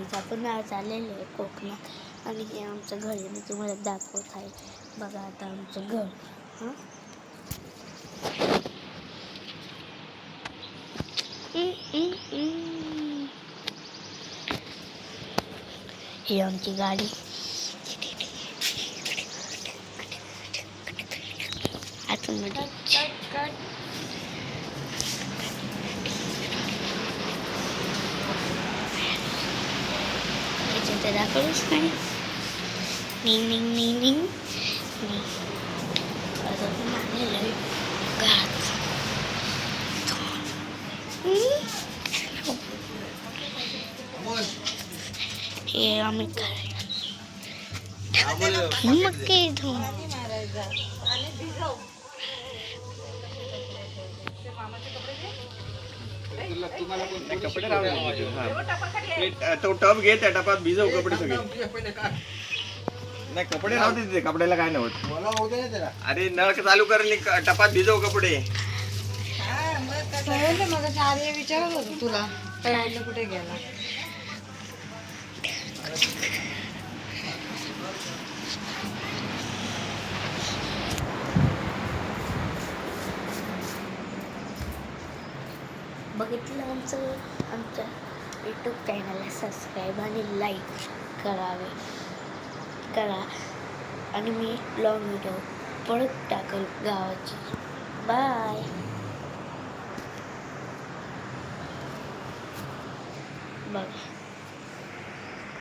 Guys आपण आज आलेलो आहे कोकणात आणि हे आमचं घर आहे. मी तुम्हाला दाखवत आहे. बघा आता आमचं घर. हां ही आमची गाडी. आतमध्ये ते दाखवलंच नाही. निंग अजून आलेलं आहे घात. हे आम्ही मक्के धुवून तो टप घे, त्या टपात भिजव कपडे सगळे. नाही कपडे राहू दे, कपड्याला काय नव्हतं. अरे नळ चालू कर, टपात भिजव कपडे. विचारत होतो तुला कुठे गेला. बघितलं आमच्या यूट्यूब चॅनलला सबस्क्राईब आणि लाईक करा आणि मी लॉंग व्हिडिओ परत टाकेल गावाची. बाय. बघा